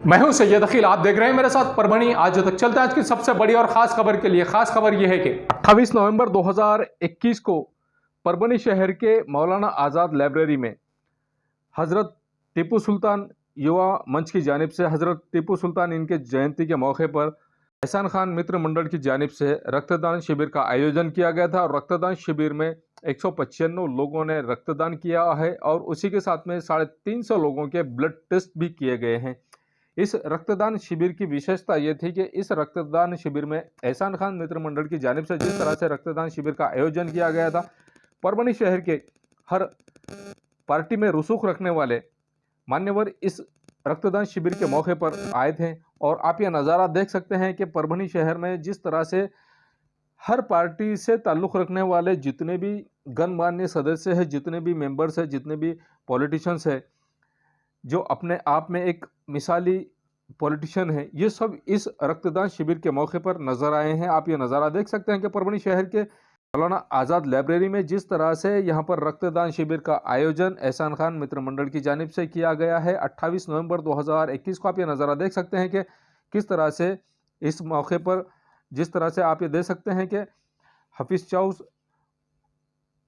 मैं हूं सैयद अखिल, आप देख रहे हैं मेरे साथ परभणी आज तक। चलते हैं आज की सबसे बड़ी और खास खबर के लिए। खास खबर यह है कि 28 नवंबर 2021 को परभणी शहर के मौलाना आज़ाद लाइब्रेरी में हज़रत टीपू सुल्तान युवा मंच की जानिब से हज़रत टीपू सुल्तान इनके जयंती के मौके पर एहसान खान मित्र मंडल की जानिब से रक्तदान शिविर का आयोजन किया गया था और रक्तदान शिविर में 195 लोगों ने रक्तदान किया है और उसी के साथ में 350 लोगों के ब्लड टेस्ट भी किए गए हैं। इस रक्तदान शिविर की विशेषता ये थी कि इस रक्तदान शिविर में एहसान खान मित्र मंडल की जानिब से जिस तरह से रक्तदान शिविर का आयोजन किया गया था, परभणी शहर के हर पार्टी में रसूख रखने वाले मान्यवर इस रक्तदान शिविर के मौके पर आए थे। और आप ये नज़ारा देख सकते हैं कि परभणी शहर में जिस तरह से हर पार्टी से ताल्लुक़ रखने वाले जितने भी गणमान्य सदस्य हैं, जितने भी मेंबर्स हैं, जितने भी पॉलिटिशियंस हैं, जो अपने आप में एक मिसाली पॉलिटिशियन है, ये सब इस रक्तदान शिविर के मौके पर नज़र आए हैं। आप ये नज़ारा देख सकते हैं कि परभणी शहर के मौलाना आज़ाद लाइब्रेरी में जिस तरह से यहाँ पर रक्तदान शिविर का आयोजन एहसान खान मित्र मंडल की जानिब से किया गया है 28 नवंबर 2021 को। आप ये नज़ारा देख सकते हैं कि किस तरह से इस मौके पर जिस तरह से आप ये देख सकते हैं कि हफीज़ चाउस,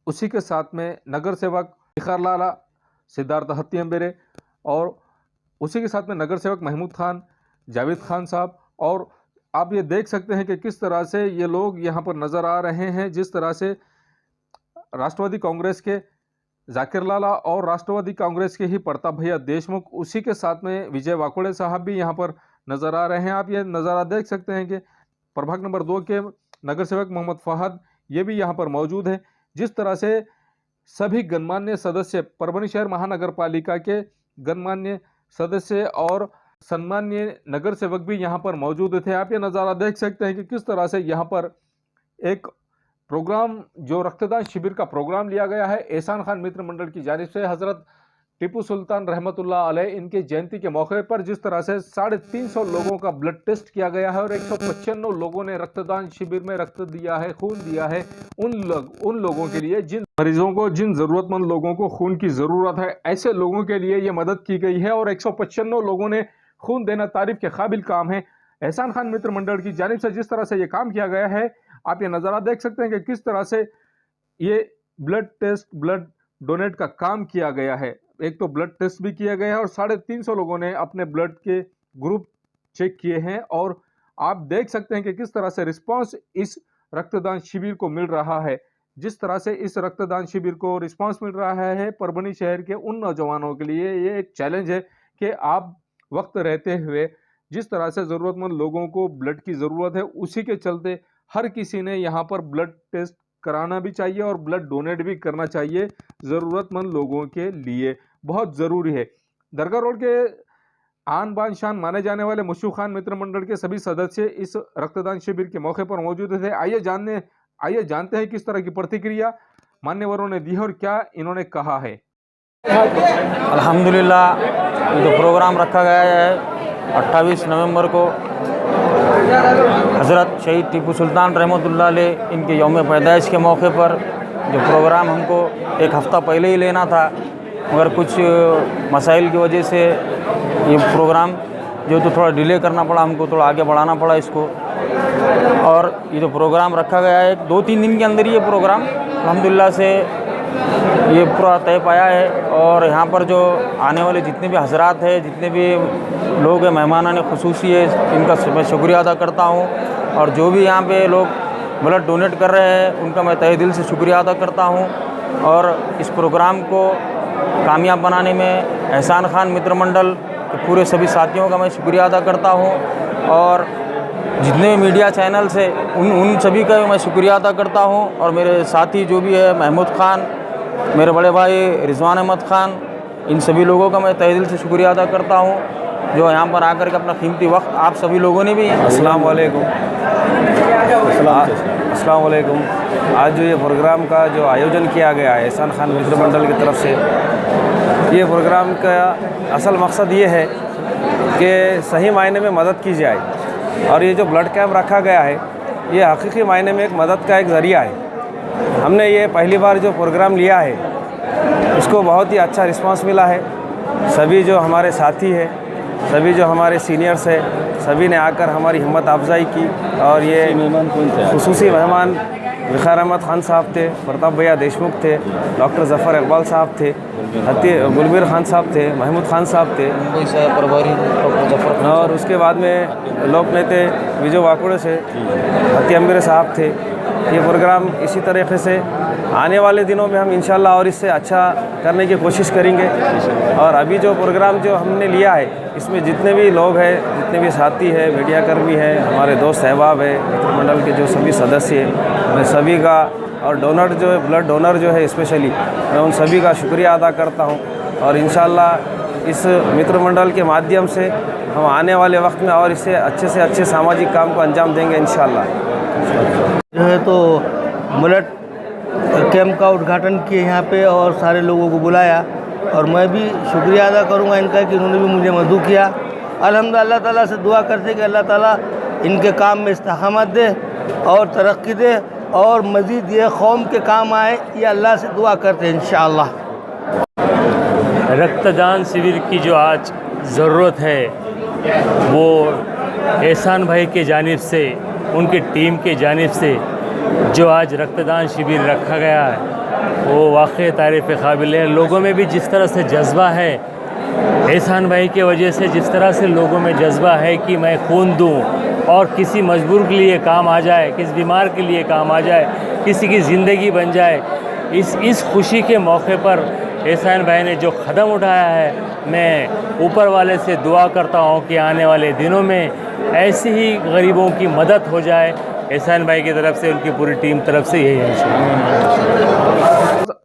उसी के साथ में नगर सेवक इखार लाला, सिद्धार्थ हत्तीअम्बेरे और उसी के साथ में नगर सेवक महमूद खान, जावेद खान साहब। और आप ये देख सकते हैं कि किस तरह से ये लोग यहाँ पर नज़र आ रहे हैं। जिस तरह से राष्ट्रवादी कांग्रेस के जाकिर लाला और राष्ट्रवादी कांग्रेस के ही प्रताप भैया देशमुख, उसी के साथ में विजय वाकोड़े साहब भी यहाँ पर नज़र आ रहे हैं। आप ये नज़ारा देख सकते हैं कि प्रभाग नंबर 2 के नगर सेवक मोहम्मद फहद ये भी यहाँ पर मौजूद है। जिस तरह से सभी गणमान्य सदस्य, परभणी शहर महानगर पालिका के गणमान्य सदस्य और सम्मान्य नगर सेवक भी यहाँ पर मौजूद थे। आप ये नज़ारा देख सकते हैं कि किस तरह से यहाँ पर एक प्रोग्राम, जो रक्तदान शिविर का प्रोग्राम लिया गया है एहसान खान मित्र मंडल की जानिब से हज़रत टीपू सुल्तान रहमतुल्लाह अलैह इनके जयंती के मौके पर, जिस तरह से 350 लोगों का ब्लड टेस्ट किया गया है और 195 लोगों ने रक्तदान शिविर में रक्त दिया है, खून दिया है। उन लोगों के लिए, जिन मरीजों को, जिन ज़रूरतमंद लोगों को खून की ज़रूरत है, ऐसे लोगों के लिए ये मदद की गई है और 195 लोगों ने खून देना तारीफ के काबिल काम है। एहसान खान मित्र मंडल की जानिब से जिस तरह से ये काम किया गया है, आप ये नज़ारा देख सकते हैं कि किस तरह से ये ब्लड टेस्ट, ब्लड डोनेट का काम किया गया है। एक तो ब्लड टेस्ट भी किया गया है और 350 लोगों ने अपने ब्लड के ग्रुप चेक किए हैं। और आप देख सकते हैं कि किस तरह से रिस्पांस इस रक्तदान शिविर को मिल रहा है। जिस तरह से इस रक्तदान शिविर को रिस्पांस मिल रहा है, परभणी शहर के उन नौजवानों के लिए ये एक चैलेंज है कि आप वक्त रहते हुए जिस तरह से ज़रूरतमंद लोगों को ब्लड की ज़रूरत है, उसी के चलते हर किसी ने यहाँ पर ब्लड टेस्ट कराना भी चाहिए और ब्लड डोनेट भी करना चाहिए ज़रूरतमंद लोगों के लिए, बहुत ज़रूरी है। दरगाह रोड के आन बान शान माने जाने वाले मुशफ़ खान मित्र मंडल के सभी सदस्य इस रक्तदान शिविर के मौके पर मौजूद थे। आइए जानते हैं किस तरह की प्रतिक्रिया मान्यवरों ने दी है और क्या इन्होंने कहा है। अल्हम्दुलिल्लाह, ये जो प्रोग्राम रखा गया है 28 नवंबर को हज़रत शहीद टीपू सुल्तान रहमतुल्लाह अलैह इनके यौम पैदाइश के मौके पर, जो प्रोग्राम हमको एक हफ़्ता पहले ही लेना था, मगर कुछ मसाइल की वजह से ये प्रोग्राम जो तो थोड़ा डिले करना पड़ा, हमको थोड़ा आगे बढ़ाना पड़ा इसको। और ये जो प्रोग्राम रखा गया है 2-3 दिन के अंदर ये प्रोग्राम अल्हम्दुलिल्लाह से ये पूरा तय पाया है। और यहाँ पर जो आने वाले जितने भी हज़रात हैं, जितने भी लोग हैं, मेहमानान ख़ुसूसी है, इनका मैं शुक्रिया अदा करता हूँ। और जो भी यहाँ पे लोग ब्लड डोनेट कर रहे हैं, उनका मैं तहे दिल से शुक्रिया अदा करता हूँ। और इस प्रोग्राम को कामयाब बनाने में एहसान खान मित्र मंडल के पूरे सभी साथियों का मैं शुक्रिया अदा करता हूँ। और जितने मीडिया चैनल्स हैं उन सभी का मैं शुक्रिया अदा करता हूँ। और मेरे साथी जो भी है, महमूद खान, मेरे बड़े भाई रिजवान अहमद खान, इन सभी लोगों का मैं तहे दिल से शुक्रिया अदा करता हूँ, जो यहाँ पर आकर के अपना कीमती वक्त आप सभी लोगों ने भी। अस्सलाम वालेकुम। आज जो ये प्रोग्राम का जो आयोजन किया गया है एहसान खान मित्र मंडल की तरफ से, ये प्रोग्राम का असल मकसद ये है कि सही मायने में मदद की जाए। और ये जो ब्लड कैंप रखा गया है, ये हकीकी मायने में एक मदद का एक ज़रिया है। हमने ये पहली बार जो प्रोग्राम लिया है, इसको बहुत ही अच्छा रिस्पांस मिला है। सभी जो हमारे साथी हैं, सभी जो हमारे सीनियर्स है सभी ने आकर हमारी हिम्मत अफजाई की। और ये खुसूसी मेहमान विखार अहमद खान साहब थे, प्रताप भैया देशमुख थे, डॉक्टर ज़फ़र इकबाल साहब थे, गुलबीर खान साहब थे, महमूद खान साहब थे, और उसके बाद में लोक नेता विजय वाकुड़े से हत्ती अम्बीर साहब थे। ये प्रोग्राम इसी तरीके से आने वाले दिनों में हम इंशाल्लाह और इससे अच्छा करने की कोशिश करेंगे। और अभी जो प्रोग्राम जो हमने लिया है इसमें जितने भी लोग हैं, जितने भी साथी हैं, मीडियाकर्मी हैं, हमारे दोस्त अहबाब है, मित्र मंडल के जो सभी सदस्य हैं, मैं सभी का, और डोनर जो है, ब्लड डोनर जो है स्पेशली, मैं उन सभी का शुक्रिया अदा करता हूँ। और इंशाल्लाह इस मित्र मंडल के माध्यम से हम आने वाले वक्त में और इससे अच्छे सामाजिक काम को अंजाम देंगे इंशाल्लाह। जो है तो ब्लड कैंप का उद्घाटन किए यहाँ पे और सारे लोगों को बुलाया, और मैं भी शुक्रिया अदा करूँगा इनका कि इन्होंने भी मुझे मदद किया। अल्हम्दुलिल्लाह अल्लाह ताला से दुआ करते कि अल्लाह ताला इनके काम में इस्तेकामत दे और तरक्की दे और मज़ीद ये कौम के काम आए, ये अल्लाह से दुआ करते हैं इंशाअल्लाह। रक्तदान शिविर की जो आज ज़रूरत है वो एहसान भाई के जानिब से, उनकी टीम के जानिब से जो आज रक्तदान शिविर रखा गया है वो वाक़ई तारीफ़ काबिल है। लोगों में भी जिस तरह से जज्बा है, एहसान भाई के वजह से जिस तरह से लोगों में जज्बा है कि मैं खून दूं और किसी मजबूर के लिए काम आ जाए, किसी बीमार के लिए काम आ जाए, किसी की ज़िंदगी बन जाए, इस खुशी के मौके पर एहसान भाई ने जो कदम उठाया है, मैं ऊपर वाले से दुआ करता हूँ कि आने वाले दिनों में ऐसी ही गरीबों की मदद हो जाए। एहसान भाई की तरफ से, उनकी पूरी टीम तरफ से यही है।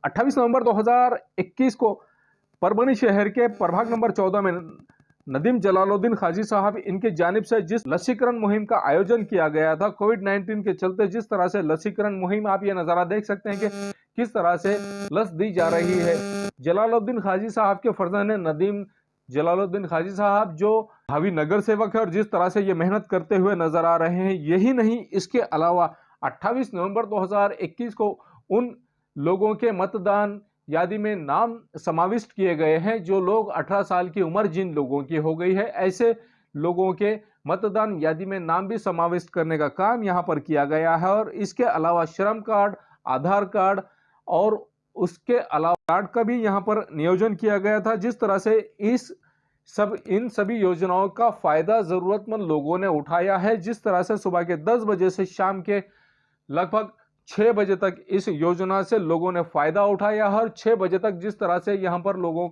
28 नवंबर 2021 को परभणी शहर के प्रभाग नंबर 14 में नदीम जलालुद्दीन खाजी साहब इनके जानिब से जिस लसीकरण मुहिम का आयोजन किया गया था, कोविड-19 के चलते जिस तरह से लसीकरण मुहिम, आप ये नज़ारा देख सकते हैं कि किस तरह से लस दी जा रही है। जलालुद्दीन खाजी साहब के फर्जंद नदीम जलालुद्दीन खाजी साहब जो भावी नगर सेवक है और जिस तरह से ये मेहनत करते हुए नजर आ रहे हैं, यही नहीं इसके अलावा 28 नवंबर 2021 को उन लोगों के मतदान यादी में नाम समाविष्ट किए गए हैं जो लोग 18 साल की उम्र जिन लोगों की हो गई है, ऐसे लोगों के मतदान यादी में नाम भी समाविष्ट करने का काम यहाँ पर किया गया है। और इसके अलावा श्रम कार्ड, आधार कार्ड और उसके अलावा कार्ड का भी यहाँ पर नियोजन किया गया था। जिस तरह से इन सभी योजनाओं का फायदा जरूरतमंद लोगों ने उठाया है। जिस तरह से सुबह के 10 बजे से शाम के लगभग 6 बजे तक इस योजना से लोगों ने फायदा उठाया। हर 6 बजे तक जिस तरह से यहाँ पर लोगों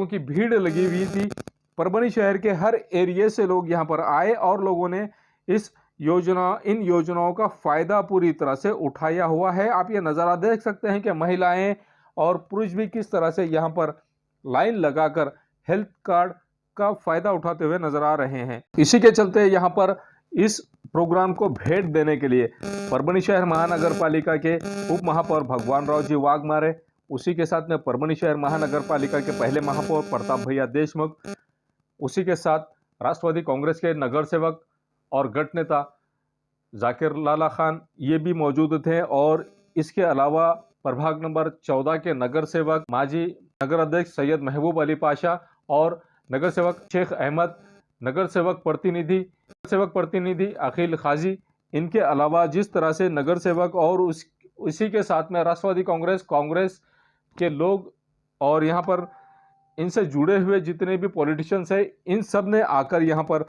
की भीड़ लगी हुई थी, परभणी शहर के हर एरिया से लोग यहाँ पर आए और लोगों ने इन योजनाओं का फायदा पूरी तरह से उठाया हुआ है। आप ये नज़ारा देख सकते हैं कि महिलाएं और पुरुष भी किस तरह से यहाँ पर लाइन लगाकर हेल्थ कार्ड का फायदा उठाते हुए नजर आ रहे हैं। इसी के चलते यहाँ पर इस प्रोग्राम को भेंट देने के लिए परभणी शहर महानगर पालिका के उप महापौर भगवान राव जी वाघमारे, उसी के साथ में परभणी शहर महानगर पालिका के पहले महापौर प्रताप भैया देशमुख, उसी के साथ राष्ट्रवादी कांग्रेस के नगर सेवक और गट नेता जाकिर लाला खान ये भी मौजूद थे। और इसके अलावा प्रभाग नंबर 14 के नगर सेवक माजी नगर अध्यक्ष सैयद महबूब अली पाशा और नगर सेवक शेख अहमद, नगर सेवक प्रतिनिधि अखिल खाजी, इनके अलावा जिस तरह से नगर सेवक और उसी के साथ में राष्ट्रवादी कांग्रेस के लोग और यहाँ पर इनसे जुड़े हुए जितने भी पॉलिटिशियंस हैं, इन सब ने आकर यहाँ पर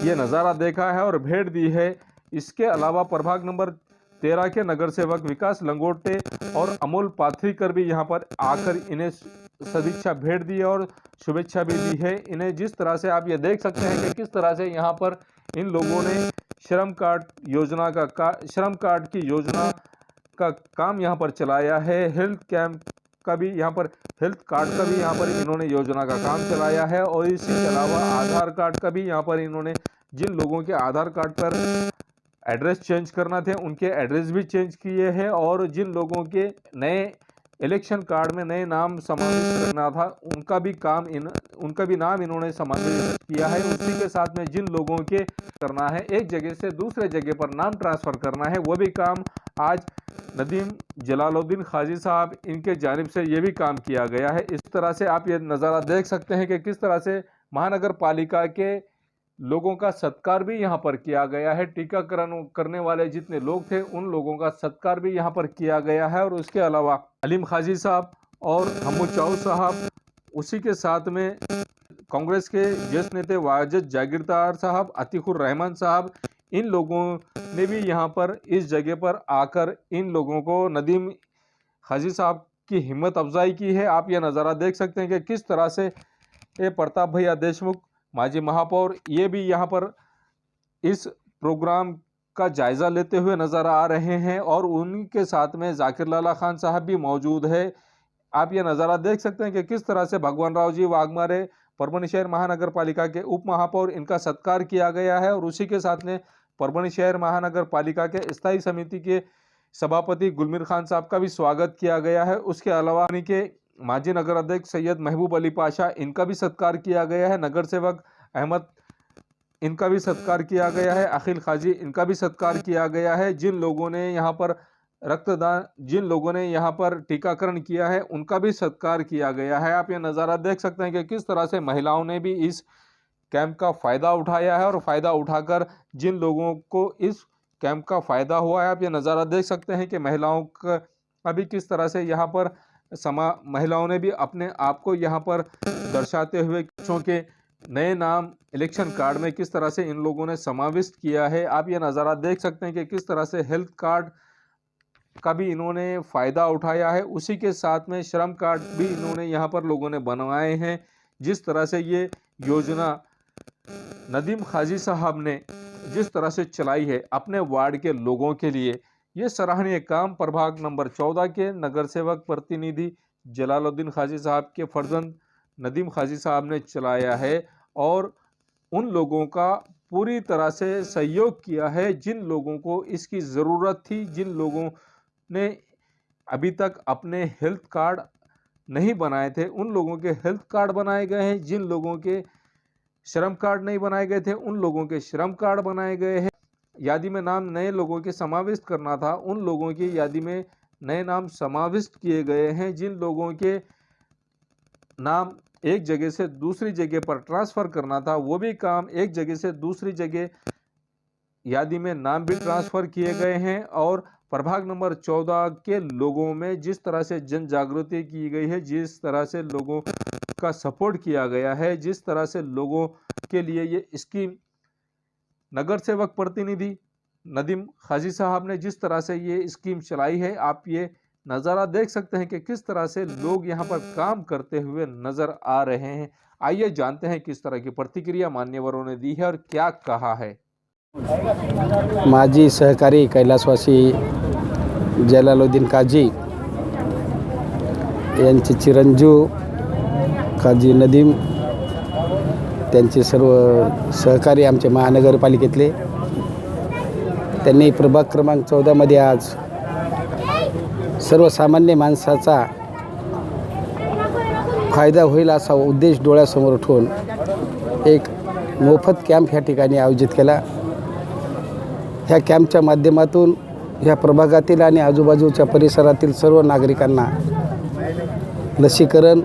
ये नज़ारा देखा है और भेंट दी है। इसके अलावा प्रभाग नंबर 13 के नगर सेवक विकास लंगोटे और अमोल पाथरीकर भी यहाँ पर आकर इन्हें सदिच्छा भेंट दी और शुभेच्छा भी दी है इन्हें। जिस तरह से आप ये देख सकते हैं कि किस तरह से यहाँ पर इन लोगों ने श्रम कार्ड की योजना का काम यहाँ पर चलाया है। हेल्थ कार्ड का भी यहाँ पर इन्होंने योजना का काम चलाया है। और इसके अलावा आधार कार्ड का भी यहाँ पर इन्होंने जिन लोगों के आधार कार्ड पर एड्रेस चेंज करना थे उनके एड्रेस भी चेंज किए हैं और जिन लोगों के नए इलेक्शन कार्ड में नए नाम समाविष्ट करना था उनका भी नाम इन्होंने समाविष्ट किया है। उसी के साथ में जिन लोगों के करना है एक जगह से दूसरे जगह पर नाम ट्रांसफ़र करना है, वो भी काम आज नदीम जलालुद्दीन खाजी साहब इनके जानिब से ये भी काम किया गया है। इस तरह से आप ये नज़ारा देख सकते हैं कि किस तरह से महानगर पालिका के लोगों का सत्कार भी यहाँ पर किया गया है। टीकाकरण करने वाले जितने लोग थे उन लोगों का सत्कार भी यहाँ पर किया गया है। और उसके अलावा अलीम खाजी साहब और हमू चाऊ साहब, उसी के साथ में कांग्रेस के ज्येष्ठ नेता वाजिद जागीरदार साहब, अतीकुर रहमान साहब, इन लोगों ने भी यहाँ पर इस जगह पर आकर इन लोगों को नदीम खाजी साहब की हिम्मत अफजाई की है। आप यह नज़ारा देख सकते हैं कि किस तरह से प्रताप भैया देशमुख, माजी महापौर, ये भी यहाँ पर इस प्रोग्राम का जायज़ा लेते हुए नज़र आ रहे हैं और उनके साथ में जाकिर लाला खान साहब भी मौजूद है। आप ये नज़ारा देख सकते हैं कि किस तरह से भगवान राव जी वाघमारे, परभणी शहर महानगर पालिका के उप महापौर, इनका सत्कार किया गया है। और उसी के साथ में परभणी शहर महानगर पालिका के स्थायी समिति के सभापति गुलमीर खान साहब का भी स्वागत किया गया है। उसके अलावा के माजी नगर अध्यक्ष सैयद महबूब अली पाशा, इनका भी सत्कार किया गया है। नगर सेवक अहमद, इनका भी सत्कार किया गया है। अखिल खाजी, इनका भी सत्कार किया गया है। जिन लोगों ने यहाँ पर रक्तदान, जिन लोगों ने यहाँ पर टीकाकरण किया है, उनका भी सत्कार किया गया है। आप ये नज़ारा देख सकते हैं कि किस तरह से महिलाओं ने भी इस कैंप का फ़ायदा उठाया है और फ़ायदा उठाकर जिन लोगों को इस कैंप का फ़ायदा हुआ है, आप ये नज़ारा देख सकते हैं कि महिलाओं का अभी किस तरह से यहाँ पर महिलाओं ने भी अपने आप को यहाँ पर दर्शाते हुए बच्चों के नए नाम इलेक्शन कार्ड में किस तरह से इन लोगों ने समाविष्ट किया है। आप ये नज़ारा देख सकते हैं कि किस तरह से हेल्थ कार्ड का भी इन्होंने फ़ायदा उठाया है। उसी के साथ में श्रम कार्ड भी इन्होंने यहाँ पर लोगों ने बनवाए हैं। जिस तरह से ये योजना नदीम खाजी साहब ने जिस तरह से चलाई है अपने वार्ड के लोगों के लिए, ये सराहनीय काम प्रभाग नंबर 14 के नगर सेवक प्रतिनिधि जलालुद्दीन खाजी साहब के फर्जंद नदीम खाजी साहब ने चलाया है। और उन लोगों का पूरी तरह से सहयोग किया है जिन लोगों को इसकी ज़रूरत थी, जिन लोगों ने अभी तक अपने हेल्थ कार्ड नहीं बनाए थे उन लोगों के हेल्थ कार्ड बनाए गए हैं। जिन लोगों के श्रम कार्ड नहीं बनाए गए थे उन लोगों के श्रम कार्ड बनाए गए हैं। यादी में नाम नए लोगों के समाविष्ट करना था, उन लोगों की यादी में नए नाम समाविष्ट किए गए हैं। जिन लोगों के नाम एक जगह से दूसरी जगह पर ट्रांसफ़र करना था, वो भी काम एक जगह से दूसरी जगह यादी में नाम भी ट्रांसफ़र किए गए हैं। और प्रभाग नंबर 14 के लोगों में जिस तरह से जन जागृति की गई है, जिस तरह से लोगों का सपोर्ट किया गया है, जिस तरह से लोगों के लिए ये स्कीम नगर सेवक प्रतिनिधि नदीम खाजी साहब ने जिस तरह से ये स्कीम चलाई है, आप ये नज़ारा देख सकते हैं कि किस तरह से लोग यहाँ पर काम करते हुए नज़र आ रहे हैं। आइए जानते हैं किस तरह की प्रतिक्रिया मान्यवरों ने दी है और क्या कहा है। माजी सहकारी कैलासवासी जलालुद्दीन काजी यांचे चिरंजीव काजी नदीम, त्यांचे सर्व सहकारी आमचे महानगरपालिकेतले, त्यांनी प्रभाग क्रमांक 14 मध्ये आज सर्वसामान्य माणसाचा फायदा होईल असा उद्देश डोळ्यासमोर ठेवून एक मोफत कॅम्प ह्या ठिकाणी आयोजित केला। ह्या कॅम्पच्या माध्यमातून ह्या प्रभागातील आणि आजूबाजूच्या परिसरातील सर्व नागरिकांना लसीकरण,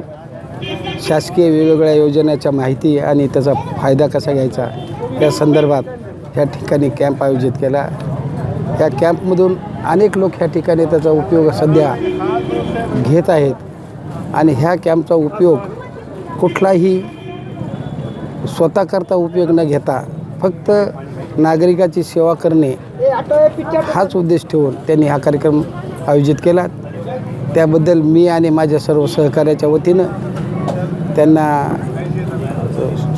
शासकीय वेगवेगळ्या योजनेच्या माहिती आणि त्याचा फायदा कसा घ्यायचा या संदर्भात ह्या ठिकाणी कॅम्प आयोजित केला। ह्या कॅम्पमधून अनेक लोक ह्या ठिकाणी त्याचा उपयोग सध्या घेत आहेत आणि ह्या कॅम्पचा उपयोग कुठलाही स्वतःकरता उपयोग न घेता फक्त नागरिकाची सेवा करणे हाच उद्देश ठेवून त्यांनी हा कार्यक्रम आयोजित केला। त्याबद्दल मी आणि माझ्या सर्व सहकार्याच्या वतीनं त्यांना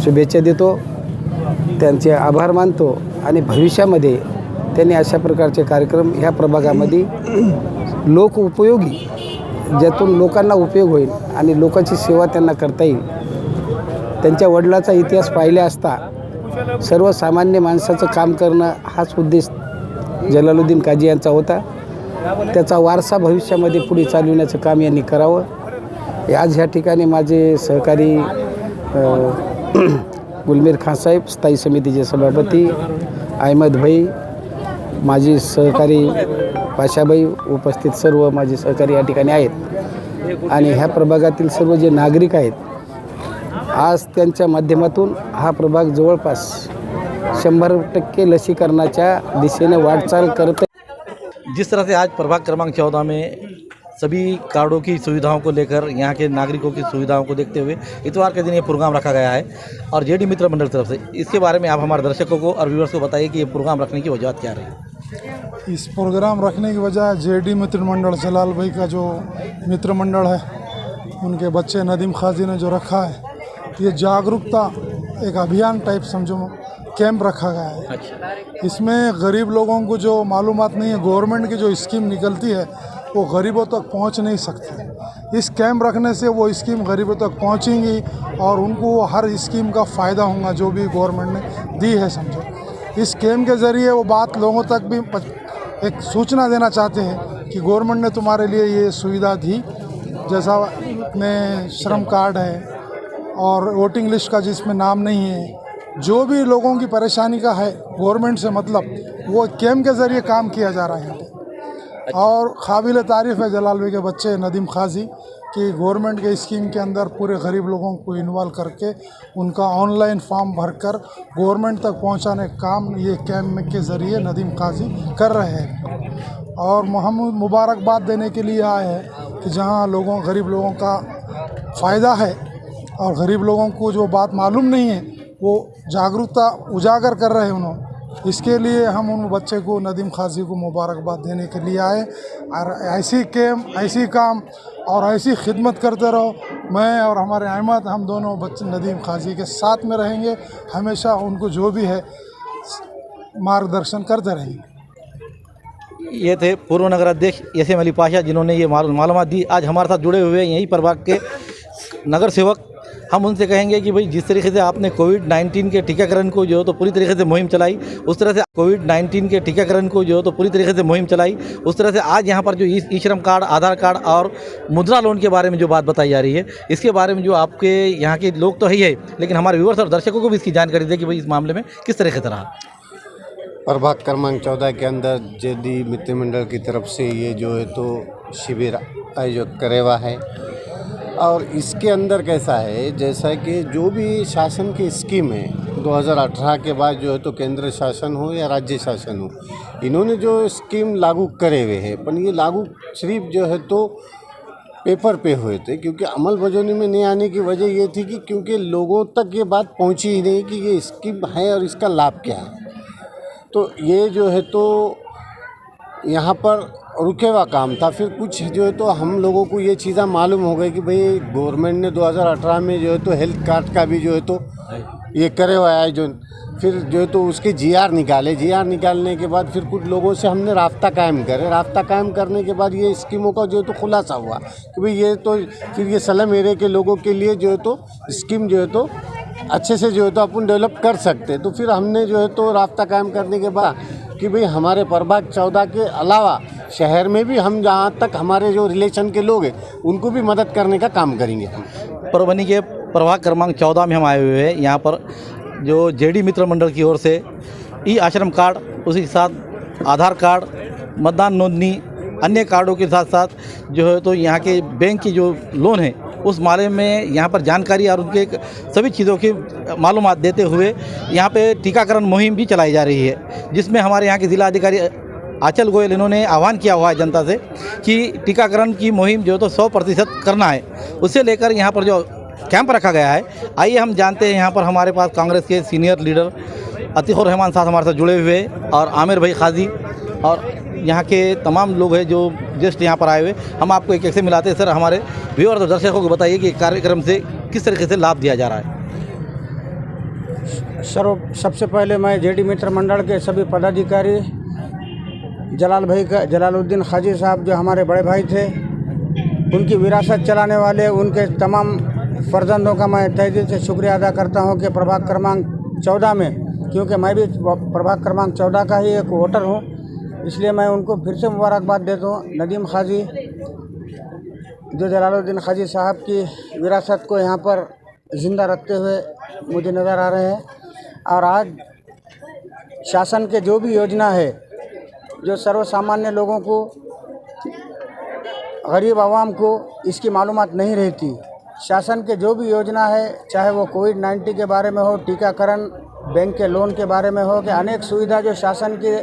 शुभेच्छा देतो, त्यांचे आभार मानतो आणि भविष्यामध्ये त्यांनी अशा प्रकारचे कार्यक्रम ह्या प्रभागामध्ये लोक उपयोगी, ज्यातून लोकांना उपयोग होईल आणि लोकांची सेवा त्यांना करता येईल। त्यांच्या वडिलांचा इतिहास पाहिला असता सर्वसामान्य माणसाचं काम करणं हाच उद्देश जलालुद्दीन काजी यांचा होता। त्याचा वारसा भविष्यामध्ये पुढे चालविण्याचं काम यांनी करावं। आज ह्या ठिकाणी माझे सहकारी गुलमीर खान साहेब, स्थायी समितीचे सभापती अहमद भाई, माजी सहकारी पाशाबाई, उपस्थित सर्व माझे सहकारी या ठिकाणी आहेत आणि ह्या प्रभागातील सर्व जे नागरिक आहेत आज त्यांच्या माध्यमातून हा प्रभाग जवळपास 100% लसीकरणाच्या दिशेने वाटचाल करत आहे। जिस तरह से आज प्रभाग क्रमांक 14 में सभी कार्डों की सुविधाओं को लेकर यहाँ के नागरिकों की सुविधाओं को देखते हुए इतवार के दिन ये प्रोग्राम रखा गया है और जेडी मित्र मंडल की तरफ से, इसके बारे में आप हमारे दर्शकों को और व्यूअर्स को बताइए कि ये प्रोग्राम रखने की वजह क्या रही। इस प्रोग्राम रखने की वजह जेडी मित्र मंडल जलाल भाई का जो मित्र मंडल है, उनके बच्चे नदीम खाजी ने जो रखा है, ये जागरूकता एक अभियान टाइप समझो कैंप रखा गया है। इसमें गरीब लोगों को जो मालूमात नहीं है, गवर्नमेंट की जो स्कीम निकलती है वो गरीबों तक पहुंच नहीं सकती। इस कैंप रखने से वो स्कीम गरीबों तक पहुंचेंगी और उनको हर स्कीम का फ़ायदा होगा जो भी गवर्नमेंट ने दी है समझो। इस कैंप के ज़रिए वो बात लोगों तक भी एक सूचना देना चाहते हैं कि गवर्नमेंट ने तुम्हारे लिए ये सुविधा दी, जैसा अपने श्रम कार्ड है और वोटिंग लिस्ट का जिसमें नाम नहीं है, जो भी लोगों की परेशानी का है गवर्नमेंट से मतलब, वो कैंप के ज़रिए काम किया जा रहा है यहाँ पे। और काबिल तारीफ़ है जलाल भाई के बच्चे नदीम खाजी कि गवर्नमेंट के स्कीम के अंदर पूरे गरीब लोगों को इन्वॉल्व करके उनका ऑनलाइन फॉर्म भरकर गवर्नमेंट तक पहुंचाने का काम ये कैंप के ज़रिए नदीम खाजी कर रहे हैं। और हम मुबारकबाद देने के लिए आए हैं कि जहां गरीब लोगों का फ़ायदा है और गरीब लोगों को जो बात मालूम नहीं है वो जागरूकता उजागर कर रहे हैं उन्होंने। इसके लिए हम उन बच्चे को नदीम खाजी को मुबारकबाद देने के लिए आए और ऐसी कैंप, ऐसी काम और ऐसी खिदमत करते रहो। मैं और हमारे अहमद, हम दोनों बच्चे नदीम खाजी के साथ में रहेंगे, हमेशा उनको जो भी है मार्गदर्शन करते रहेंगे। ये थे पूर्व नगर अध्यक्ष एसएम अली पाशा, जिन्होंने ये मालूमात दी। आज हमारे साथ जुड़े हुए यही प्रभाग के नगर सेवक, हम उनसे कहेंगे कि भाई जिस तरीके से आपने कोविड-19 के टीकाकरण को जो तो पूरी तरीके से मुहिम चलाई, उस तरह से कोविड-19 के टीकाकरण को जो तो पूरी तरीके से मुहिम चलाई, उस तरह से आज यहाँ पर जो ई श्रम कार्ड, आधार कार्ड और मुद्रा लोन के बारे में जो बात बताई जा रही है, इसके बारे में जो आपके यहाँ के लोग तो है, लेकिन हमारे व्यूअर्स और दर्शकों को भी इसकी जानकारी दें कि भाई इस मामले में किस तरीके से रहा। प्रभाग क्रमांक 14 के अंदर जेडी मित्र मंडल की तरफ से ये जो है तो शिविर आयोजित करे हुआ है और इसके अंदर कैसा है, जैसा कि जो भी शासन की स्कीम है 2018 के बाद जो है तो केंद्र शासन हो या राज्य शासन हो, इन्होंने जो स्कीम लागू करे हुए हैं, पर ये लागू सिर्फ जो है तो पेपर पे हुए थे, क्योंकि अमल बजौनी में नहीं आने की वजह ये थी कि क्योंकि लोगों तक ये बात पहुंची ही नहीं कि ये स्कीम है और इसका लाभ क्या है। तो ये जो है तो यहाँ पर रुके हुआ काम था। फिर कुछ जो है तो हम लोगों को ये चीज़ें मालूम हो गई कि भाई गवर्नमेंट ने 2018 में जो है तो हेल्थ कार्ड का भी जो है तो ये करे हुआ है जो, फिर जो है तो उसके जीआर निकाले, जीआर निकालने के बाद फिर कुछ लोगों से हमने राब्ता कायम करे, राब्ता कायम करने के बाद ये स्कीमों का जो है तो खुलासा हुआ कि भाई ये तो फिर ये स्लम एरिया के लोगों के लिए जो है तो स्कीम जो है तो अच्छे से जो है तो अपन डेवलप कर सकते। तो फिर हमने जो है तो राब्ता कायम करने के बाद कि भाई हमारे प्रभाग 14 के अलावा शहर में भी हम जहाँ तक हमारे जो रिलेशन के लोग हैं उनको भी मदद करने का काम करेंगे। हम परभनी के प्रभाग क्रमांक 14 में हम आए हुए हैं। यहाँ पर जो जेडी मित्र मंडल की ओर से ई आश्रम कार्ड, उसी के साथ आधार कार्ड, मतदान नोंदनी, अन्य कार्डों के साथ साथ जो है तो यहाँ के बैंक की जो लोन है उस मामले में यहाँ पर जानकारी और उनके सभी चीज़ों की मालूमात देते हुए यहाँ पे टीकाकरण मुहिम भी चलाई जा रही है, जिसमें हमारे यहाँ के ज़िला अधिकारी आंचल गोयल इन्होंने आह्वान किया हुआ है जनता से कि टीकाकरण की मुहिम जो तो 100% करना है। उससे लेकर यहाँ पर जो कैंप रखा गया है, आइए हम जानते हैं। यहाँ पर हमारे पास कांग्रेस के सीनियर लीडर अतीकुर रहमान साहब हमारे साथ जुड़े हुए और आमिर भाई खाजी और यहाँ के तमाम लोग हैं जो गेस्ट यहाँ पर आए हुए। हम आपको एक से मिलाते हैं। सर, हमारे व्यूअर और दर्शकों को बताइए कि कार्यक्रम से किस तरीके से लाभ दिया जा रहा है। सर, सबसे पहले मैं जेडी मित्र मंडल के सभी पदाधिकारी, जलालुद्दीन खाजी साहब जो हमारे बड़े भाई थे, उनकी विरासत चलाने वाले उनके तमाम फर्जंदों का मैं तहे दिल से शुक्रिया अदा करता हूं कि प्रभाग क्रमांक 14 में, क्योंकि मैं भी प्रभाग क्रमांक 14 का ही एक वोटर हूं, इसलिए मैं उनको फिर से मुबारकबाद देता हूं। नदीम खाजी जो जलालुद्दीन खाजी साहब की विरासत को यहाँ पर ज़िंदा रखते हुए मुझे नज़र आ रहे हैं। और आज शासन के जो भी योजना है, जो सर्वसामान्य लोगों को, गरीब आवाम को इसकी मालूमात नहीं रहती, शासन के जो भी योजना है, चाहे वो कोविड-19 के बारे में हो, टीकाकरण, बैंक के लोन के बारे में हो, कि अनेक सुविधा जो शासन की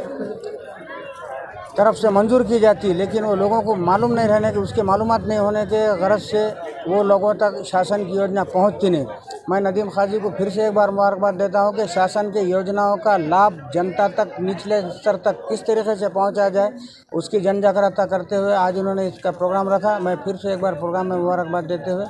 तरफ से मंजूर की जाती है, लेकिन वो लोगों को मालूम नहीं रहने के, उसके मालूमात नहीं होने के गरज से वो लोगों तक शासन की योजना पहुंचती नहीं। मैं नदीम खाजी को फिर से एक बार मुबारकबाद देता हूं कि शासन के योजनाओं का लाभ जनता तक, निचले स्तर तक किस तरीके से पहुंचा जाए, उसकी जन जागरूकता करते हुए आज उन्होंने इसका प्रोग्राम रखा। मैं फिर से एक बार प्रोग्राम में मुबारकबाद देते हुए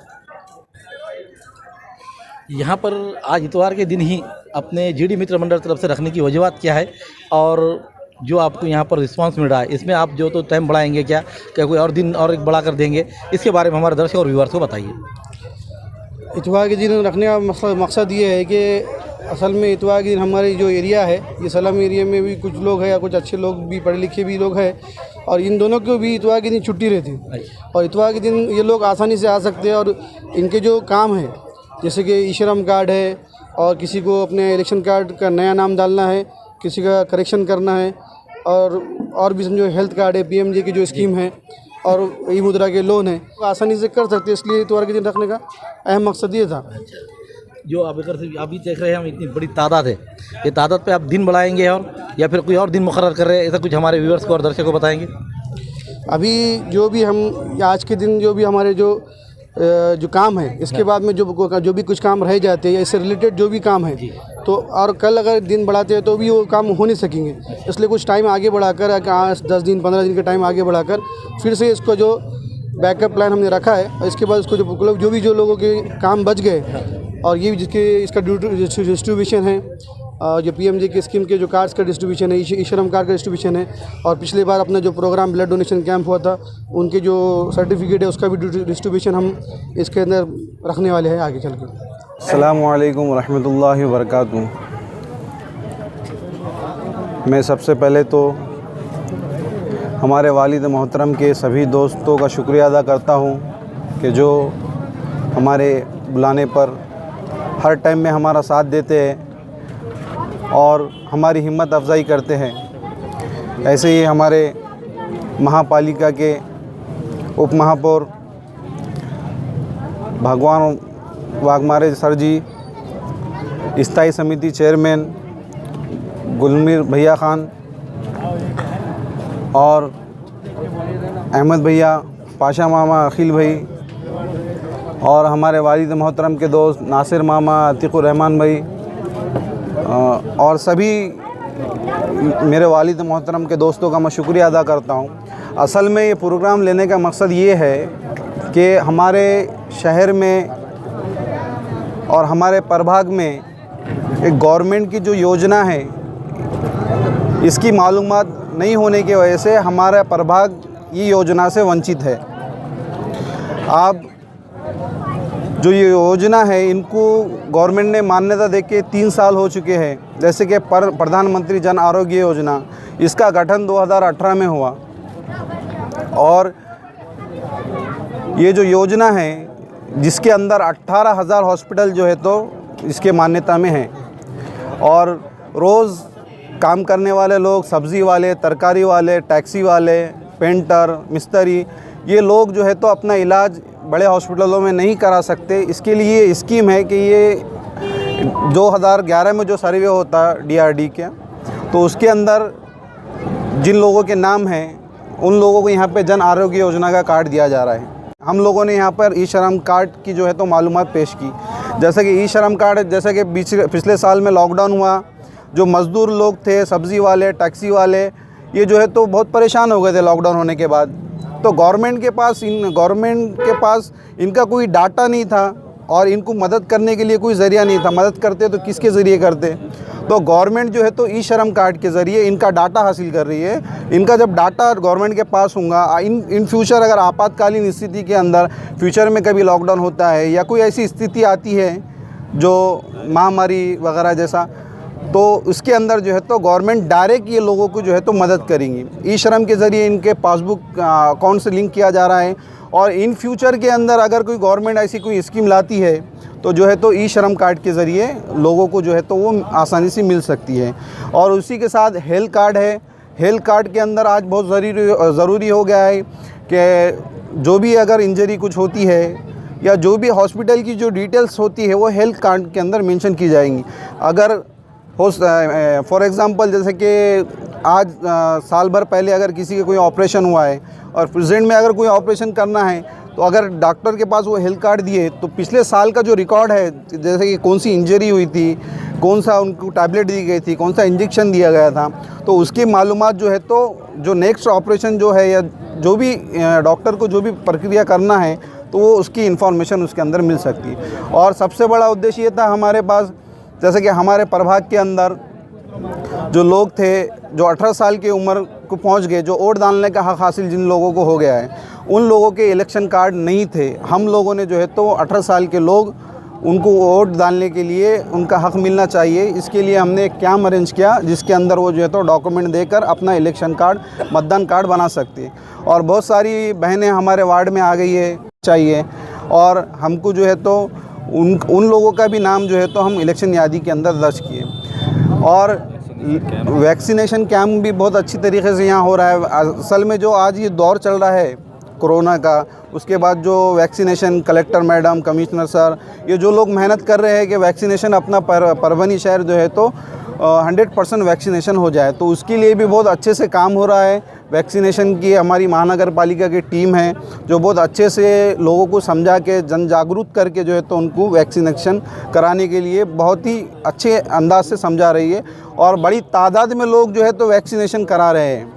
यहाँ पर आज इतवार के दिन ही अपने जीडी मित्र मंडल तरफ से रखने की वजूहत क्या है, और जो आपको यहाँ पर रिस्पांस मिल रहा है, इसमें आप जो तो टाइम बढ़ाएंगे क्या कोई और दिन और एक बढ़ा कर देंगे, इसके बारे में हमारे दर्शक और व्यूअर्स को बताइए। इतवार के दिन रखने का मकसद ये है कि असल में इतवार के दिन हमारे जो एरिया है, ये सलाम एरिया में भी कुछ लोग हैं, कुछ अच्छे लोग भी, पढ़े लिखे भी लोग हैं, और इन दोनों को भी इतवार के दिन छुट्टी रहती है, और इतवार के दिन ये लोग आसानी से आ सकते हैं। और इनके जो काम है, जैसे कि ई श्रम कार्ड है, और किसी को अपने इलेक्शन कार्ड का नया नाम डालना है, किसी का करेक्शन करना है, और भी समझो हेल्थ कार्ड है, पीएमजे की जो स्कीम है, और ई मुद्रा के लोन है, तो आसानी से कर सकते हैं। इसलिए इतवार के दिन रखने का अहम मकसद ये था। जो आप इधर से अभी देख रहे हैं, हम इतनी बड़ी तादाद है, ये तादाद पे आप दिन बढ़ाएंगे और या फिर कोई और दिन मुकर्रर कर रहे हैं, ऐसा कुछ हमारे व्यूअर्स को और दर्शकों को बताएंगे। अभी जो भी हम आज के दिन जो भी हमारे जो काम है, इसके बाद में जो भी कुछ काम रह जाते हैं या इससे रिलेटेड जो भी काम है, तो और कल अगर दिन बढ़ाते हैं तो भी वो काम हो नहीं सकेंगे। इसलिए कुछ टाइम आगे बढ़ाकर 10 दिन 15 दिन का टाइम आगे बढ़ाकर फिर से इसको जो बैकअप प्लान हमने रखा है, और इसके बाद इसको जो लोगों के काम बच गए, और ये इसका डिस्ट्रीब्यूशन है, जो पीएमजे की स्कीम के जो कार्ड्स का डिस्ट्रीब्यूशन है, ई श्रम कार्ड का डिस्ट्रीब्यूशन है, और पिछले बार अपना जो प्रोग्राम ब्लड डोनेशन कैंप हुआ था, उनके जो सर्टिफिकेट है उसका भी डिस्ट्रीब्यूशन हम इसके अंदर रखने वाले हैं आगे चल के। अस्सलामु अलैकुम रहमतुल्लाहि व बरकातुहू। मैं सबसे पहले तो हमारे वालिद मोहतरम के सभी दोस्तों का शुक्रिया अदा करता हूँ कि जो हमारे बुलाने पर हर टाइम में हमारा साथ देते हैं और हमारी हिम्मत अफजाई करते हैं। ऐसे ही हमारे महापालिका के उप महापौर भगवान वाघमारे सर जी, स्थायी समिति चेयरमैन गुलमीर भैया खान, और अहमद भैया, पाशा मामा, अखिल भाई, और हमारे वालिद मोहतरम के दोस्त नासिर मामा, अतीकुर रहमान भाई, और सभी मेरे वालिद मोहतरम के दोस्तों का मैं शुक्रिया अदा करता हूँ। असल में ये प्रोग्राम लेने का मकसद ये है कि हमारे शहर में और हमारे प्रभाग में एक गवर्नमेंट की जो योजना है, इसकी मालूमात नहीं होने की वजह से हमारा प्रभाग ये योजना से वंचित है। आप जो ये योजना है, इनको गवर्नमेंट ने मान्यता देके 3 साल हो चुके हैं। जैसे कि प्रधानमंत्री जन आरोग्य योजना, इसका गठन 2018 में हुआ, और ये जो योजना है जिसके अंदर 18,000 हॉस्पिटल जो है तो इसके मान्यता में हैं, और रोज़ काम करने वाले लोग, सब्ज़ी वाले, तरकारी वाले, टैक्सी वाले, पेंटर, मिस्त्री, ये लोग जो है तो अपना इलाज बड़े हॉस्पिटलों में नहीं करा सकते। इसके लिए स्कीम है कि ये 2011 में जो सर्वे होता है DRD के, तो उसके अंदर जिन लोगों के नाम हैं उन लोगों को यहाँ पे जन आरोग्य योजना का कार्ड दिया जा रहा है। हम लोगों ने यहाँ पर ई श्रम कार्ड की जो है तो मालूमात पेश की। जैसे कि ई श्रम कार्ड, जैसे कि पिछले साल में लॉकडाउन हुआ, जो मज़दूर लोग थे, सब्ज़ी वाले, टैक्सी वाले, ये जो है तो बहुत परेशान हो गए थे लॉकडाउन होने के बाद। तो गवर्नमेंट के पास इनका कोई डाटा नहीं था, और इनको मदद करने के लिए कोई ज़रिया नहीं था। मदद करते तो किसके ज़रिए करते? तो गवर्नमेंट जो है तो ई श्रम कार्ड के ज़रिए इनका डाटा हासिल कर रही है। इनका जब डाटा गवर्नमेंट के पास होगा, इन फ्यूचर अगर आपातकालीन स्थिति के अंदर फ्यूचर में कभी लॉकडाउन होता है या कोई ऐसी स्थिति आती है जो महामारी वगैरह जैसा, तो उसके अंदर जो है तो गवर्नमेंट डायरेक्ट ये लोगों को जो है तो मदद करेंगी। ई श्रम के ज़रिए इनके पासबुक अकाउंट से लिंक किया जा रहा है, और इन फ्यूचर के अंदर अगर कोई गवर्नमेंट ऐसी कोई स्कीम लाती है तो जो है तो ई श्रम कार्ड के ज़रिए लोगों को जो है तो वो आसानी से मिल सकती है। और उसी के साथ हेल्थ कार्ड है। हेल्थ कार्ड के अंदर आज बहुत ज़रूरी हो गया है कि जो भी अगर इंजरी कुछ होती है या जो भी हॉस्पिटल की जो डिटेल्स होती है वो हेल्थ कार्ड के अंदर मेंशन की जाएंगी। अगर हो फॉर एग्ज़ाम्पल जैसे कि आज साल भर पहले अगर किसी का कोई ऑपरेशन हुआ है और प्रेजेंट में अगर कोई ऑपरेशन करना है, तो अगर डॉक्टर के पास वो हेल्थ कार्ड दिए तो पिछले साल का जो रिकॉर्ड है, जैसे कि कौन सी इंजरी हुई थी, कौन सा उनको टैबलेट दी गई थी, कौन सा इंजेक्शन दिया गया था, तो उसकी मालूमात जो है, तो जो नेक्स्ट ऑपरेशन जो है या जो भी डॉक्टर को जो भी प्रक्रिया करना है तो वो उसकी इन्फॉर्मेशन उसके अंदर मिल सकती है। और सबसे बड़ा उद्देश्य ये था हमारे पास, जैसे कि हमारे प्रभाग के अंदर जो लोग थे जो 18 साल की उम्र को पहुंच गए, जो वोट डालने का हक़ हासिल जिन लोगों को हो गया है, उन लोगों के इलेक्शन कार्ड नहीं थे। हम लोगों ने जो है तो 18 साल के लोग उनको वोट डालने के लिए उनका हक़ मिलना चाहिए, इसके लिए हमने एक कैंप अरेंज किया जिसके अंदर वो जो है तो डॉक्यूमेंट देकर अपना इलेक्शन कार्ड, मतदान कार्ड बना सकते हैं। और बहुत सारी बहनें हमारे वार्ड में आ गई है चाहिए, और हमको जो है तो उन लोगों का भी नाम जो है तो हम इलेक्शन यादी के अंदर दर्ज किए। और वैक्सीनेशन कैंप भी बहुत अच्छी तरीके से यहाँ हो रहा है। असल में जो आज ये दौर चल रहा है कोरोना का, उसके बाद जो vaccination collector madam, commissioner sir, ये जो लोग मेहनत कर रहे हैं कि वैक्सीनेशन अपना परभनी शहर जो है तो 100% वैक्सीनेशन हो जाए, तो उसके लिए भी बहुत अच्छे से काम हो रहा है। वैक्सीनेशन की हमारी महानगर पालिका की टीम है जो बहुत अच्छे से लोगों को समझा के, जन जागरूक करके जो है तो उनको वैक्सीनेशन कराने के लिए बहुत ही अच्छे अंदाज से समझा रही है, और बड़ी तादाद में लोग जो है तो वैक्सीनेशन करा रहे हैं।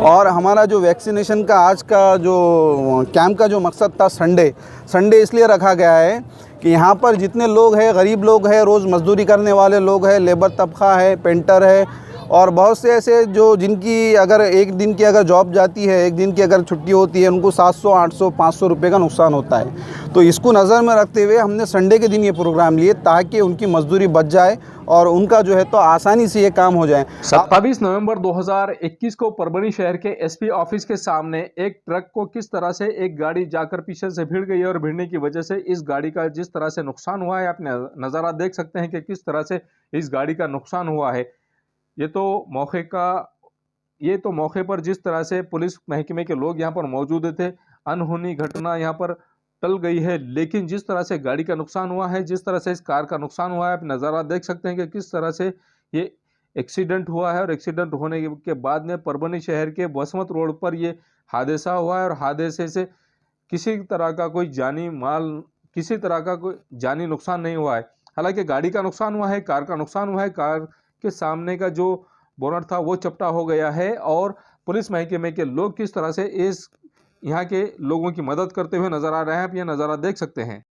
और हमारा जो वैक्सीनेशन का आज का जो कैंप का जो मकसद था, संडे इसलिए रखा गया है कि यहाँ पर जितने लोग हैं, गरीब लोग हैं, रोज़ मजदूरी करने वाले लोग हैं, लेबर तबका है, पेंटर है, और बहुत से ऐसे जो जिनकी अगर एक दिन की अगर जॉब जाती है, एक दिन की अगर छुट्टी होती है, उनको 700, 800, 500 रुपये का नुकसान होता है। तो इसको नज़र में रखते हुए हमने संडे के दिन ये प्रोग्राम लिए ताकि उनकी मजदूरी बच जाए और उनका जो है तो आसानी से ये काम हो जाए। 27 नवंबर 2021 को परभनी शहर के एसपी ऑफिस के सामने एक ट्रक को किस तरह से एक गाड़ी जाकर पीछे से भिड़ गई और भिड़ने की वजह से इस गाड़ी का जिस तरह से नुकसान हुआ है, आपने नज़ारा देख सकते हैं कि किस तरह से इस गाड़ी का नुकसान हुआ है। ये तो मौके पर जिस तरह से पुलिस महकमे के लोग यहाँ पर मौजूद थे, अनहोनी घटना यहाँ पर टल गई है, लेकिन जिस तरह से गाड़ी का नुकसान हुआ है, जिस तरह से इस कार का नुकसान हुआ है, आप नज़ारा देख सकते हैं कि किस तरह से ये एक्सीडेंट हुआ है। और एक्सीडेंट होने के बाद में परभनी शहर के बसमत रोड पर ये हादसा हुआ है, और हादसे से किसी तरह का कोई जानी नुकसान नहीं हुआ है। हालांकि गाड़ी का नुकसान हुआ है, कार का नुकसान हुआ है, कार के सामने का जो बोनट था वो चपटा हो गया है, और पुलिस महकमे के लोग किस तरह से इस यहाँ के लोगों की मदद करते हुए नजर आ रहे हैं, आप ये नज़ारा देख सकते हैं।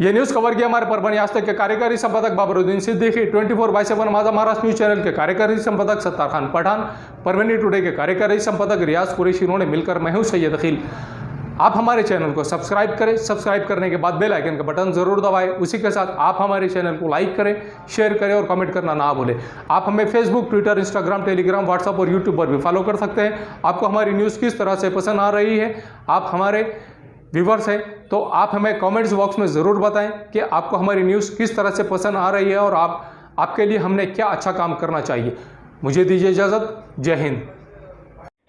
ये न्यूज़ कवर किया हमारे परभनी आज तक के कार्यकारी संपादक बाबरुद्दीन सिद्दीकी, 24/7 माझा महाराष्ट्र न्यूज चैनल के कार्यकारी संपादक सत्तार खान पठान, परभनी टुडे के कार्यकारी संपादक रियाज कुरैशी, इन्होंने मिलकर मैं हूं सैयद अखिल। आप हमारे चैनल को सब्सक्राइब करें, सब्सक्राइब करने के बाद बेल आइकन का बटन जरूर दबाएं। उसी के साथ आप हमारे चैनल को लाइक करें, शेयर करें और कमेंट करना ना भूलें। आप हमें Facebook, Twitter, Instagram, Telegram, WhatsApp और यूट्यूब पर भी फॉलो कर सकते हैं। आपको हमारी न्यूज़ किस तरह से पसंद आ रही है, आप हमारे व्यूवर्स हैं तो आप हमें कमेंट्स बॉक्स में ज़रूर बताएं कि आपको हमारी न्यूज़ किस तरह से पसंद आ रही है और आपके लिए हमने क्या अच्छा काम करना चाहिए। मुझे दीजिए इजाज़त। जय हिंद।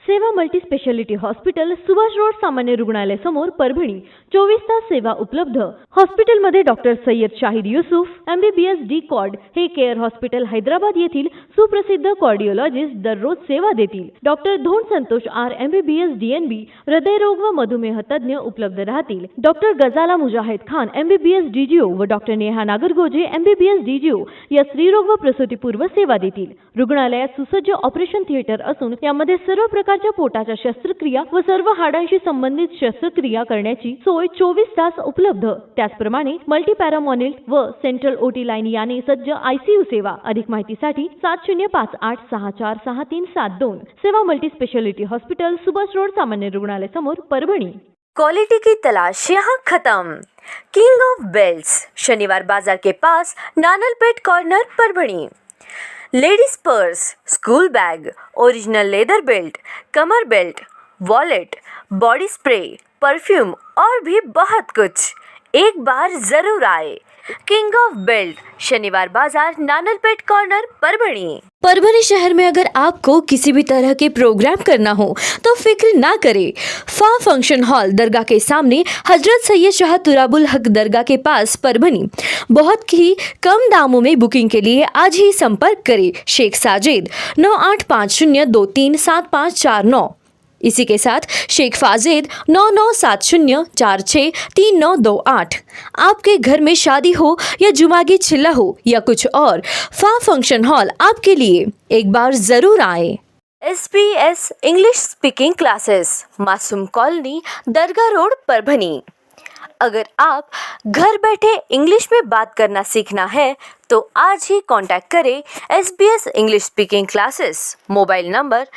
Seva multi speciality hospital, Subhash road, सामान्य रुग्णालय समोर, परभणी। 24 तास सेवा उपलब्ध। हॉस्पिटलमध्ये doctor Sayyad Shahid Yusuf, MBBS D card हे केअर हॉस्पिटल हैदराबाद येथील सुप्रसिद्ध कार्डिओलॉजिस्ट दररोज सेवा देतील। Doctor Dhond Santosh R, MBBS DNB हृदयरोग व मधुमेह तज्ञ उपलब्ध राहतील। Doctor Gazala Mujahid Khan, MBBS DGO व doctor Neha Nagargoje, MBBS DGO या स्त्रीरोग व प्रसूतीपूर्व सेवा देतील। रुग्णालयात सुसज्ज ऑपरेशन थिएटर असून यामध्ये सर्व प्रकारच्या पोटाच्या शस्त्रक्रिया व सर्व हाडांशी संबंधित शस्त्रक्रिया करण्याची सोय 24 तास उपलब्ध। त्याचप्रमाणे मल्टी पॅरामोनिल व सेंट्रल ओटी लाईन याने सज्ज ICU सेवा। अधिक माहितीसाठी 7058646372। सेवा multi speciality hospital, Subhash road, सामान्य रुग्णालय समोर, परभणी। क्वालिटी की तलाश यहाँ खत्म। किंग ऑफ बेल्ट्स, शनिवार बाजार के पास, Nanalpeth corner, Parbhani. Ladies purse, school bag, original leather belt, कमर belt, wallet, body spray, perfume और भी बहुत कुछ। एक बार जरूर आए। किंग ऑफ बेल्ट, शनिवार बाजार, नानलपेट कॉर्नर, परभणी शहर में अगर आपको किसी भी तरह के प्रोग्राम करना हो तो फिक्र ना करें। फा फंक्शन हॉल, दरगाह के सामने, हजरत सैयद शाह तुराबुल हक दरगाह के पास, परभणी। बहुत ही कम दामों में बुकिंग के लिए आज ही संपर्क करें शेख साजिद 9850237549। इसी के साथ शेख फाजिद 9970463928। आपके घर में शादी हो या जुमागी चिल्ला हो या कुछ और, फा फंक्शन हॉल आपके लिए एक बार जरूर आए। SBS इंग्लिश स्पीकिंग क्लासेस, मासूम कॉलोनी, दरगाह रोड, परभणी। अगर आप घर बैठे इंग्लिश में बात करना सीखना है तो आज ही कांटेक्ट करें SBS English speaking classes. Mobile number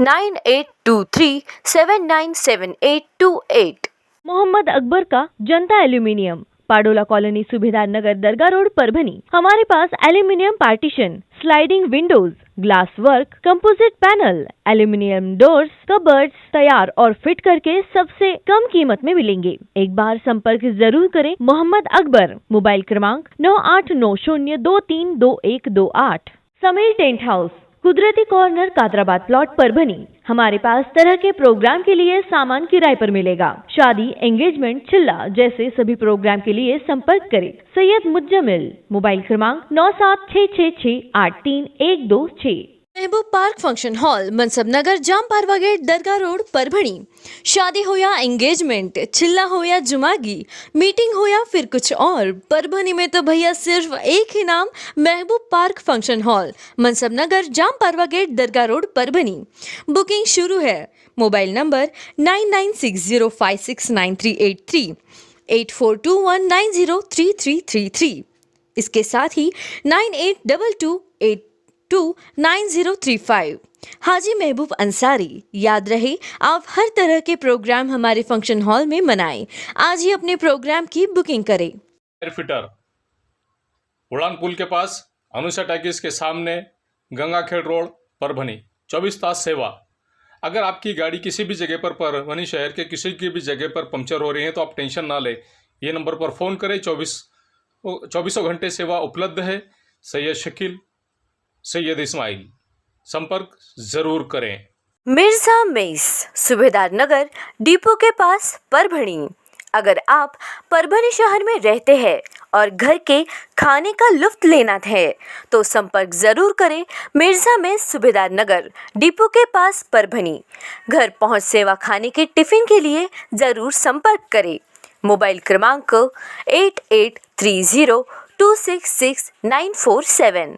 9823797828। Mohammad Akbar का Janata aluminium, Padola colony, Subhedar Nagar, Dargah road, Parbhani. हमारे पास aluminium partition, sliding windows, glass work, composite panel, aluminium doors, cupboards तैयार और फिट करके सबसे कम कीमत में मिलेंगे। एक बार संपर्क जरूर करें मोहम्मद अकबर। मोबाइल क्रमांक 9890232128। समीर टेंट हाउस, कुदरती कॉर्नर, कादराबाद प्लॉट, परभणी। हमारे पास तरह के प्रोग्राम के लिए सामान किराए पर मिलेगा। शादी, एंगेजमेंट, चिल्ला जैसे सभी प्रोग्राम के लिए संपर्क करें सैयद मुज्जमिल। मोबाइल क्रमांक 9766683126। महबूब पार्क फंक्शन हॉल, मनसब नगर, जाम पारवा गेट, दरगाह रोड, परभणी। शादी हो या एंगेजमेंट, चिल्ला हो या जुमागी, मीटिंग हो या फिर कुछ और, परभणी में तो भैया सिर्फ एक ही नाम, महबूब पार्क फंक्शन हॉल, मनसब नगर, जाम पारवा गेट, दरगाह रोड, परभणी। बुकिंग शुरू है। Mobile number 9960569383, 8421903333। इसके साथ ही 9822829035। हाजी महबूब अंसारी। याद रहे, आप हर तरह के प्रोग्राम हमारे फंक्शन हॉल में मनाएं। आज ही अपने प्रोग्राम की बुकिंग करें। एयर फिटर, उड़ान पुल के पास, अनुषा टैक्स के सामने, गंगाखेड़ रोड, परभणी। 24 तास सेवा। अगर आपकी गाड़ी किसी भी जगह पर परभणी शहर के किसी की भी जगह पर पंक्चर हो रही है तो आप टेंशन ना लें, ये नंबर पर फ़ोन करें। 24 घंटे सेवा उपलब्ध है। सैयद शकील, सैयद इस्माइल, संपर्क जरूर करें। मिर्जा मेस, सुभेदार नगर, डिपो के पास, परभणी। अगर आप परभणी शहर में रहते हैं और घर के खाने का लुत्फ लेना है तो संपर्क जरूर करें मिर्जा मेस, सुभेदार नगर, डिपो के पास, परभणी। घर पहुंच सेवा खाने के टिफिन के लिए जरूर संपर्क करें। मोबाइल क्रमांक 8830266947।